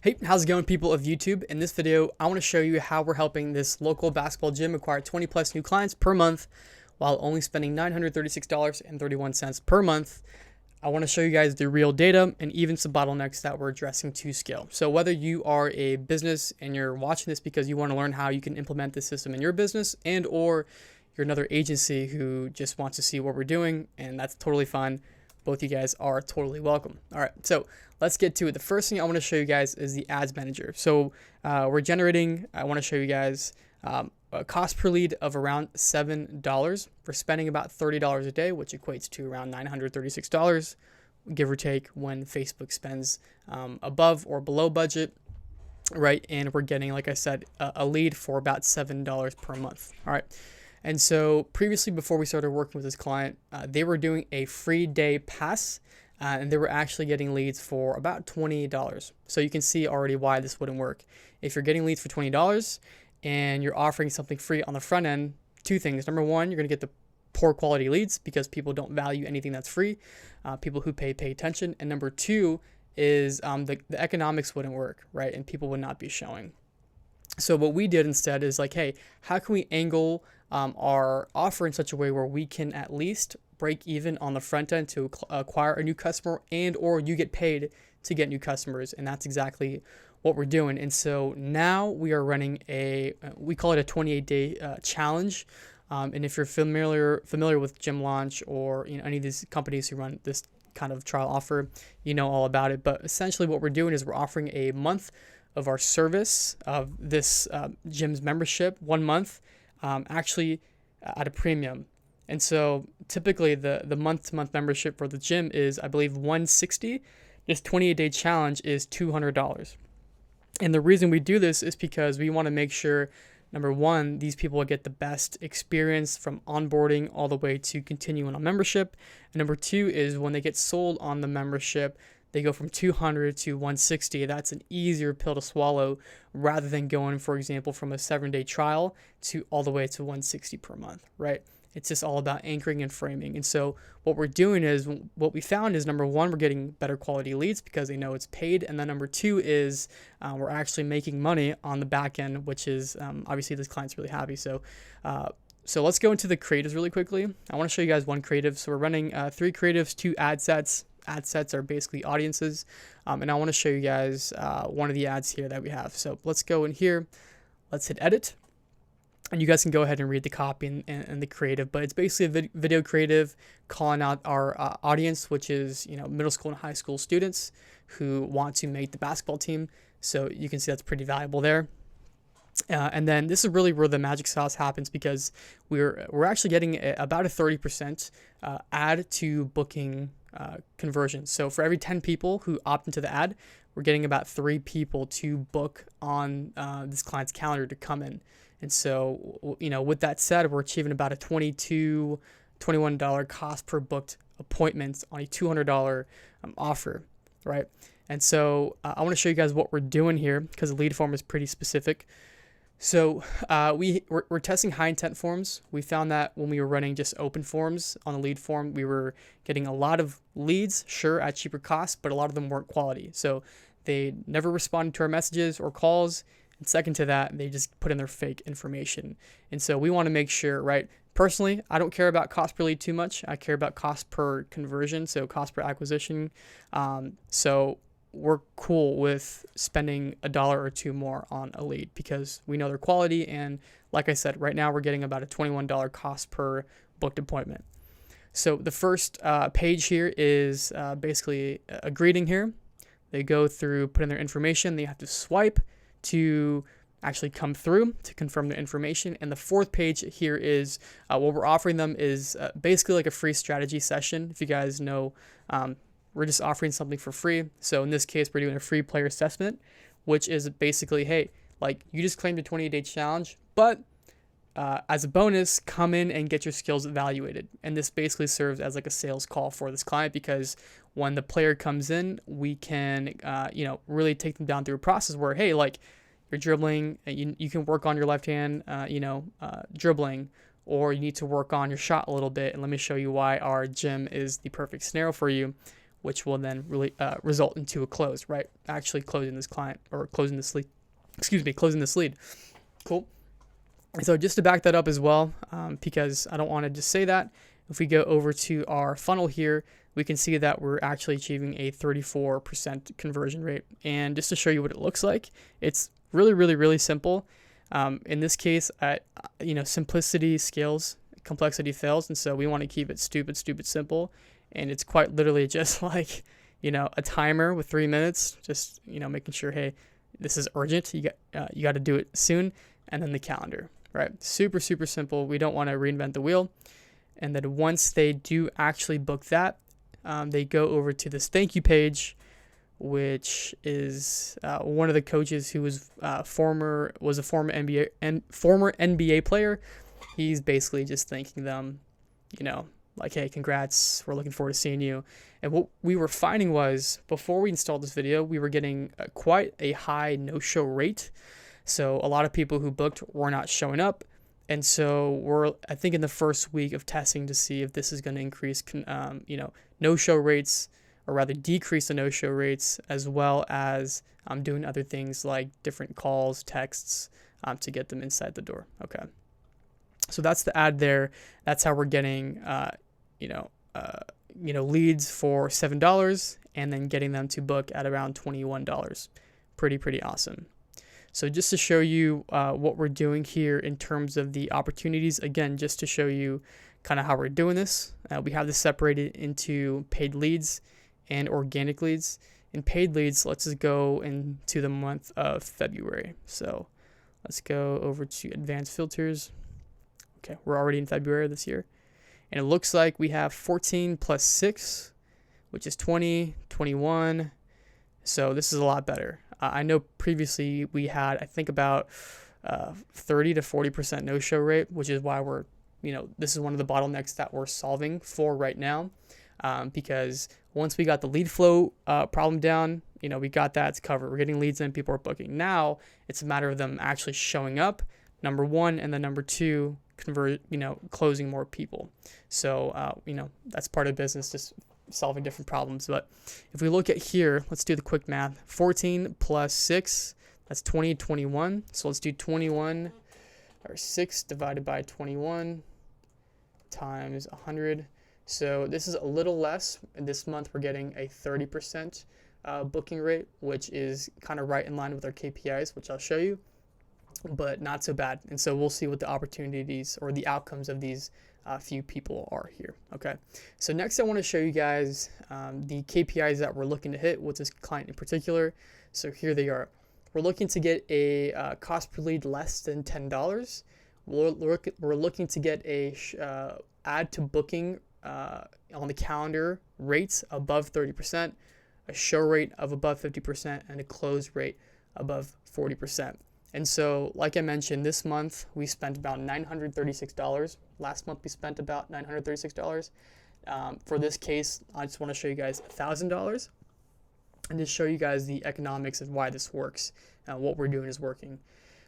Hey, how's it going, people of YouTube? In this video, I want to show you how we're helping this local basketball gym acquire 20 plus new clients per month while only spending $936.31 per month. I want to show you guys the real data and even some bottlenecks that we're addressing to scale. So whether you are a business and you're watching this because you want to learn how you can implement this system in your business, and or you're another agency who just wants to see what we're doing, and that's totally fine. Both you guys are totally welcome. All right, so let's get to it. The first thing I want to show you guys is the ads manager. So we're generating, I want to show you guys a cost per lead of around $7. We're spending about $30 a day, which equates to around $936, give or take, when Facebook spends above or below budget, right? And we're getting, like I said, a lead for about $7 per month. All right. And so previously, before we started working with this client, they were doing a free day pass, and they were actually getting leads for about $20. So you can see already why this wouldn't work. If you're getting leads for $20 and you're offering something free on the front end, two things. Number one, you're going to get the poor quality leads because people don't value anything that's free. People who pay attention. And number two is the economics wouldn't work, right? And people would not be showing. So what we did instead is like, hey, how can we angle our offer in such a way where we can at least break even on the front end to acquire a new customer, and or you get paid to get new customers. And that's exactly what we're doing. And so now we are running we call it a 28-day challenge. And if you're familiar with Gym Launch or any of these companies who run this kind of trial offer, you know all about it. But essentially what we're doing is we're offering a month of our service of this gym's membership, 1 month, actually at a premium. And so typically the month-to-month membership for the gym is, I believe, $160. This 28-day challenge is $200. And the reason we do this is because we want to make sure, number one, these people get the best experience from onboarding all the way to continuing on membership. And number two is when they get sold on the membership, they go from 200 to 160. That's an easier pill to swallow rather than going, for example, from a 7-day trial to all the way to 160 per month, right? It's just all about anchoring and framing. And so what we're doing is, what we found is, number one, we're getting better quality leads because they know it's paid. And then number two is we're actually making money on the back end, which is obviously this client's really happy. So let's go into the creatives really quickly. I want to show you guys one creative. So we're running 3 creatives, 2 ad sets. Ad sets are basically audiences. And I want to show you guys one of the ads here that we have. So let's go in here. Let's hit edit. And you guys can go ahead and read the copy and the creative. But it's basically a video creative calling out our audience, which is middle school and high school students who want to make the basketball team. So you can see that's pretty valuable there. And then this is really where the magic sauce happens, because we're actually getting about a 30% ad to booking conversion. So for every 10 people who opt into the ad, we're getting about 3 people to book on this client's calendar to come in. And so, with that said, we're achieving about a $22, $21 cost per booked appointment on a $200 offer, right? And so I want to show you guys what we're doing here because the lead form is pretty specific. So we're testing high intent forms. We found that when we were running just open forms on the lead form, we were getting a lot of leads, sure, at cheaper costs, but a lot of them weren't quality. So they never responded to our messages or calls. And second to that, they just put in their fake information. And so we want to make sure, right? Personally, I don't care about cost per lead too much. I care about cost per conversion, so cost per acquisition. So we're cool with spending $1 or $2 more on a lead because we know their quality. And like I said, right now we're getting about a $21 cost per booked appointment. So the first page here is basically a greeting here. They go through, put in their information. They have to swipe to actually come through to confirm their information. And the fourth page here is what we're offering them is basically like a free strategy session. If you guys know, we're just offering something for free. So in this case, we're doing a free player assessment, which is basically, hey, like you just claimed a 28-day challenge, but as a bonus, come in and get your skills evaluated. And this basically serves as like a sales call for this client, because when the player comes in, we can, really take them down through a process where, hey, like you're dribbling, you can work on your left hand, dribbling, or you need to work on your shot a little bit. And let me show you why our gym is the perfect scenario for you. which will then really result into a close, right? Actually closing this client or closing this lead. Closing this lead. Cool. So just to back that up as well, because I don't want to just say that, if we go over to our funnel here, we can see that we're actually achieving a 34% conversion rate. And just to show you what it looks like, it's really, really, really simple. In this case, simplicity scales, complexity fails. And so we want to keep it stupid simple. And it's quite literally just like, a timer with 3 minutes, just, making sure, hey, this is urgent. You got to do it soon. And then the calendar, right? Super, super simple. We don't want to reinvent the wheel. And then once they do actually book that, they go over to this thank you page, which is one of the coaches who was a former NBA player. He's basically just thanking them, like, hey, congrats, we're looking forward to seeing you. And what we were finding was, before we installed this video, we were getting quite a high no-show rate. So a lot of people who booked were not showing up. And so we're, I think, in the first week of testing to see if this is going to increase, no-show rates, or rather decrease the no-show rates, as well as doing other things like different calls, texts, to get them inside the door. Okay. So that's the ad there. That's how we're getting, leads for $7 and then getting them to book at around $21. Pretty awesome. So just to show you what we're doing here in terms of the opportunities, again, just to show you kind of how we're doing this, we have this separated into paid leads and organic leads. In paid leads, let's just go into the month of February. So let's go over to advanced filters. Okay, we're already in February this year. And it looks like we have 14 plus 6, which is 20, 21. So this is a lot better. I know previously we had, I think, about 30 to 40% no-show rate, which is why we're, this is one of the bottlenecks that we're solving for right now. Because once we got the lead flow problem down, we got that, it's covered. We're getting leads in, people are booking. Now it's a matter of them actually showing up, number one, and then number two, closing more people. So, that's part of business, just solving different problems. But if we look at here, let's do the quick math. 14 plus 6, that's 20, 21. So let's do 21, or 6 divided by 21 times 100. So this is a little less. This month we're getting a 30% booking rate, which is kind of right in line with our KPIs, which I'll show you, but not so bad. And so we'll see what the opportunities or the outcomes of these few people are here. Okay, so next I want to show you guys the KPIs that we're looking to hit with this client in particular. So here they are. We're looking to get a cost per lead less than $10. We're looking to get a add to booking on the calendar rates above 30%, a show rate of above 50%, and a close rate above 40%. And so, like I mentioned, this month we spent about $936. Last month we spent about $936. For this case, I just want to show you guys $1,000 and just show you guys the economics of why this works. What we're doing is working.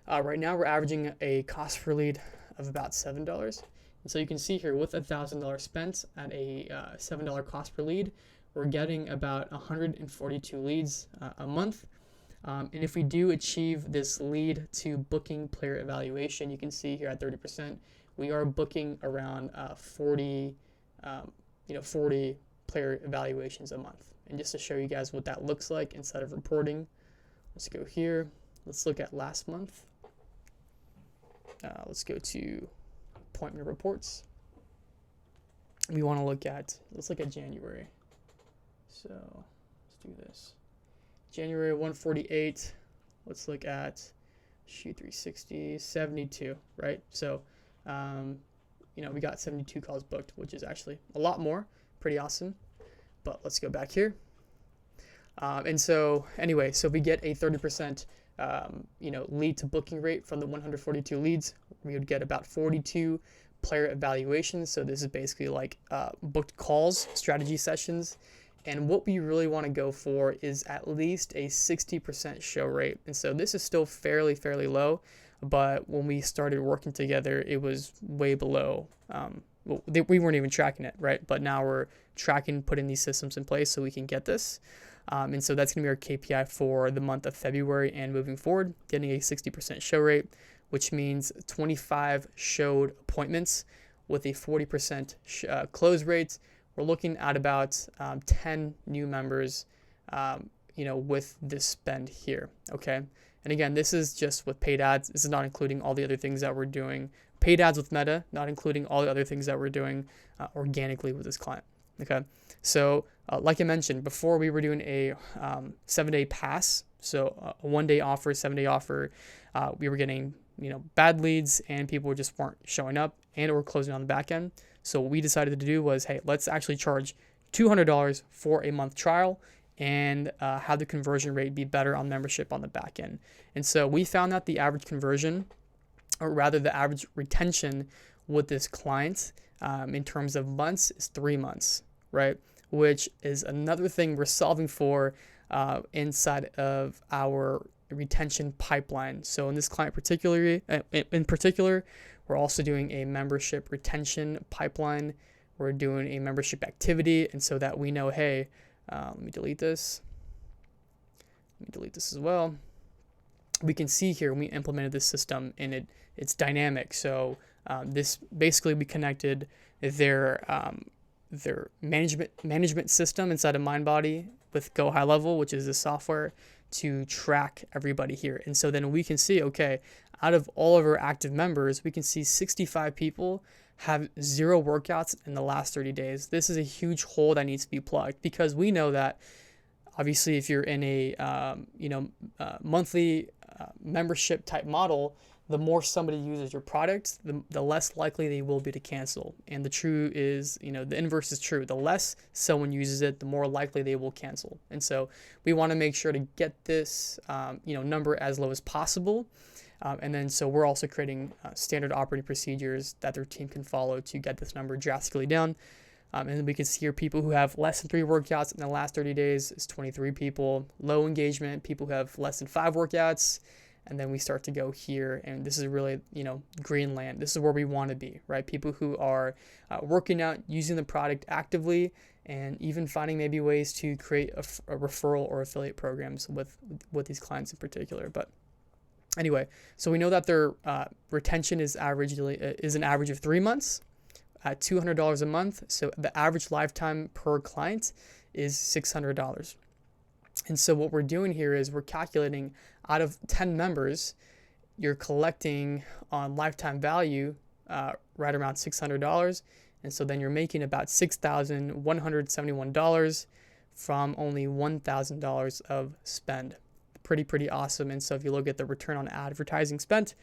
Right now we're averaging a cost per lead of about $7. And so you can see here with $1,000 spent at a $7 cost per lead, we're getting about 142 leads a month. And if we do achieve this lead to booking player evaluation, you can see here at 30%, we are booking around 40 player evaluations a month. And just to show you guys what that looks like instead of reporting, let's go here. Let's look at last month. Let's go to appointment reports. We want to let's look at January. So let's do this. January 148. Let's look at Sheet 360, 72, right? So, we got 72 calls booked, which is actually a lot more. Pretty awesome. But let's go back here. And so anyway, so we get a 30%, lead to booking rate from the 142 leads. We would get about 42 player evaluations. So this is basically like booked calls, strategy sessions. And what we really want to go for is at least a 60% show rate. And so this is still fairly low, but when we started working together, it was way below, well, we weren't even tracking it, right? But now we're tracking, putting these systems in place so we can get this. And so that's going to be our KPI for the month of February and moving forward, getting a 60% show rate, which means 25 showed appointments with a 40% close rate. We're looking at about 10 new members, with this spend here, okay? And again, this is just with paid ads. This is not including all the other things that we're doing. Paid ads with Meta, not including all the other things that we're doing organically with this client, okay? So like I mentioned before, we were doing a 7-day pass. So a 1-day offer, 7-day offer. We were getting, bad leads and people just weren't showing up and or closing on the back end. So what we decided to do was, hey, let's actually charge $200 for a month trial and have the conversion rate be better on membership on the back end. And so we found that the average conversion, or rather the average retention with this client in terms of months is 3 months, right? Which is another thing we're solving for inside of our retention pipeline. So in this client in particular, we're also doing a membership retention pipeline. We're doing a membership activity, and so that we know, hey, let me delete this. Let me delete this as well. We can see here we implemented this system and it's dynamic. So this basically we connected their management system inside of Mindbody with Go High Level, which is the software to track everybody here. And so then we can see, okay, out of all of our active members, we can see 65 people have 0 workouts in the last 30 days. This is a huge hole that needs to be plugged, because we know that obviously if you're in a monthly membership type model, the more somebody uses your product, the less likely they will be to cancel. And the true is, the inverse is true. The less someone uses it, the more likely they will cancel. And so we want to make sure to get this, number as low as possible. And then so we're also creating standard operating procedures that their team can follow to get this number drastically down. And then we can see here people who have less than 3 workouts in the last 30 days is 23 people. Low engagement, people who have less than 5 workouts. And then we start to go here, and this is really, Greenland. This is where we want to be, right? People who are working out, using the product actively, and even finding maybe ways to create a referral or affiliate programs with these clients in particular. But anyway, so we know that their retention is an average of 3 months at $200 a month. So the average lifetime per client is $600. And so what we're doing here is we're calculating out of 10 members, you're collecting on lifetime value right around $600. And so then you're making about $6,171 from only $1,000 of spend. Pretty awesome. And so if you look at the return on advertising spent,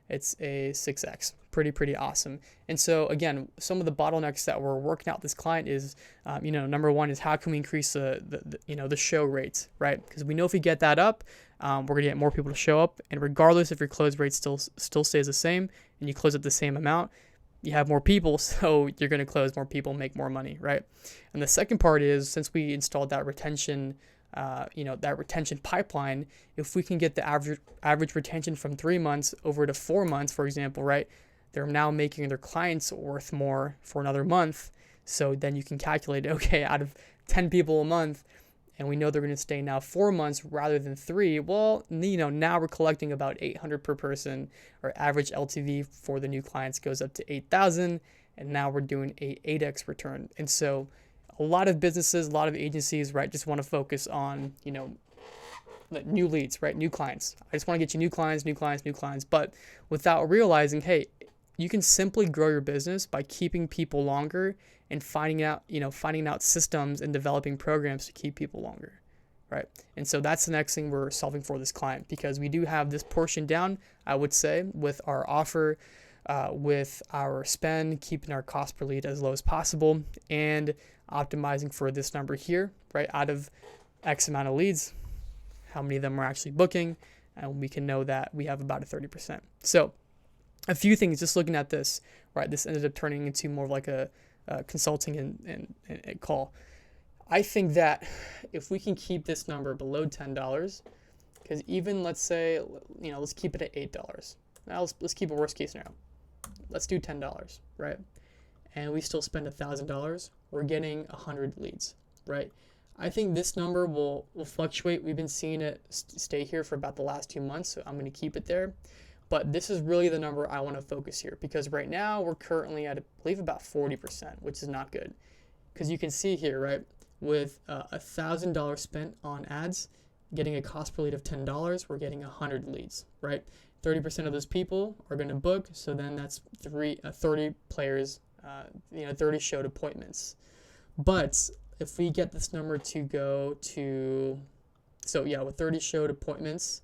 it's a 6x. Pretty awesome. And so again, some of the bottlenecks that we're working out with this client is, number one is how can we increase the show rates, right? Because we know if we get that up, we're gonna get more people to show up. And regardless if your close rate still stays the same and you close at the same amount, you have more people, so you're gonna close more people, make more money, right? And the second part is, since we installed that retention pipeline, if we can get the average retention from 3 months over to 4 months, for example, right? They're now making their clients worth more for another month. So then you can calculate, okay, out of 10 people a month, and we know they're going to stay now 4 months rather than 3. Well, now we're collecting about $800 per person. Our average LTV for the new clients goes up to $8,000, and now we're doing a 8x return. And so a lot of businesses, a lot of agencies, right, just want to focus on, new leads, right, new clients. I just want to get you new clients, but without realizing, hey, you can simply grow your business by keeping people longer and finding out systems and developing programs to keep people longer, right? And so that's the next thing we're solving for this client, because we do have this portion down, I would say, with our offer, with our spend, keeping our cost per lead as low as possible, and optimizing for this number here, right? Out of X amount of leads, how many of them are actually booking, and we can know that we have about a 30%. So a few things, just looking at this, right? This ended up turning into more of like a consulting and call. I think that if we can keep this number below $10, because even let's say, let's keep it at $8. Now let's keep a worst case scenario. Let's do $10, right? and we still spend $1,000, we're getting 100 leads, right? I think this number will fluctuate. We've been seeing it stay here for about the last 2 months, so I'm going to keep it there. But this is really the number I want to focus here, because right now we're currently at, I believe, about 40%, which is not good. Because you can see here, right, with $1,000 spent on ads, getting a cost per lead of $10, we're getting 100 leads, right? 30% of those people are going to book, so then that's 30 players, 30 showed appointments. But if we get this number to go to, with 30 showed appointments,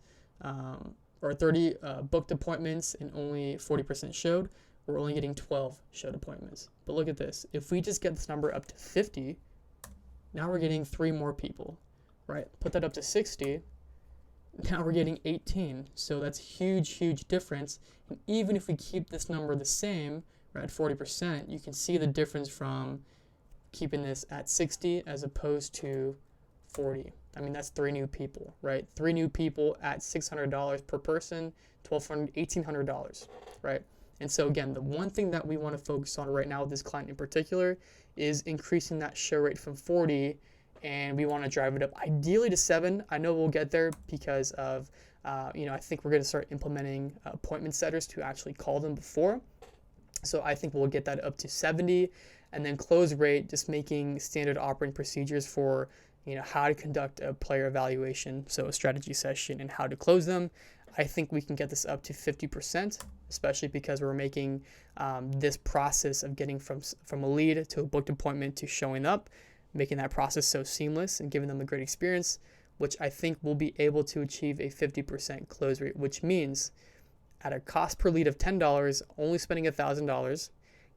or 30 booked appointments and only 40% showed, we're only getting 12 showed appointments. But look at this. If we just get this number up to 50, now we're getting 3 more people, right? Put that up to 60, now we're getting 18. So that's huge difference. And even if we keep this number the same, right, at 40%, you can see the difference from keeping this at 60 as opposed to 40. I mean, that's 3 new people, right? 3 new people at $600 per person, $1,200, $1,800, right? And so again, the one thing that we want to focus on right now with this client in particular is increasing that show rate from 40, and we want to drive it up ideally to 7. I know we'll get there because of, I think we're going to start implementing appointment setters to actually call them before. So I think we'll get that up to 70, and then close rate, just making standard operating procedures for how to conduct a player evaluation, so a strategy session and how to close them. I think we can get this up to 50%, especially because we're making this process of getting from a lead to a booked appointment to showing up, making that process so seamless and giving them a great experience, which I think we'll be able to achieve a 50% close rate, which means at a cost per lead of $10, only spending $1,000,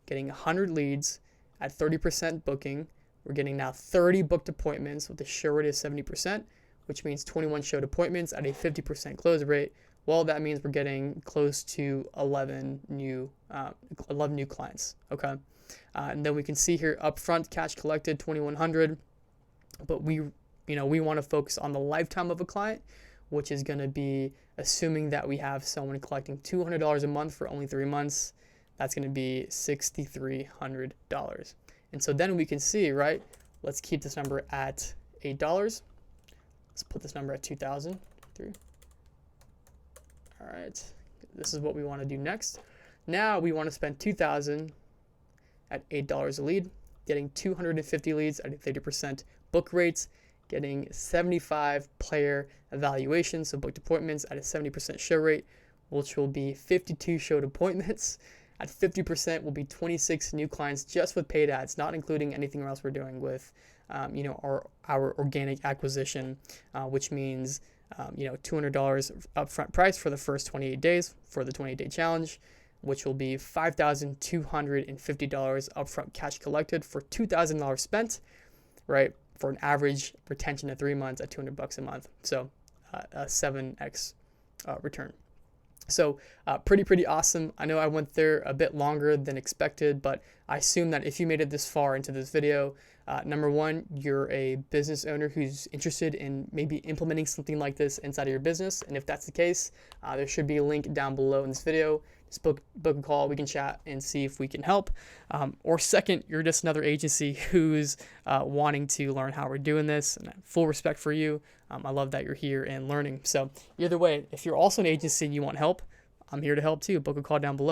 getting 100 leads at 30% booking, we're getting now 30 booked appointments with a show rate of 70%, which means 21 showed appointments at a 50% close rate. Well, that means we're getting close to 11 new clients. Okay, and then we can see here upfront cash collected $2,100, but we want to focus on the lifetime of a client, which is going to be assuming that we have someone collecting $200 a month for only 3 months. That's going to be $6,300. And so then we can see, right, let's keep this number at $8. Let's put this number at 2,000. All right, this is what we want to do next. Now we want to spend 2,000 at $8 a lead, getting 250 leads at a 30% book rates, getting 75 player evaluations, so booked appointments at a 70% show rate, which will be 52 showed appointments. At 50% will be 26 new clients just with paid ads, not including anything else we're doing with, our organic acquisition, which means, $200 upfront price for the first 28 days for the 28-day challenge, which will be $5,250 upfront cash collected for $2,000 spent, right? For an average retention of 3 months at $200 a month. So a 7x return. So pretty awesome. I know I went there a bit longer than expected, but I assume that if you made it this far into this video, number one, you're a business owner who's interested in maybe implementing something like this inside of your business. And if that's the case, there should be a link down below in this video. Just book a call, we can chat and see if we can help. Or second, you're just another agency who's wanting to learn how we're doing this, and full respect for you. I love that you're here and learning. So either way, if you're also an agency and you want help, I'm here to help too. Book a call down below.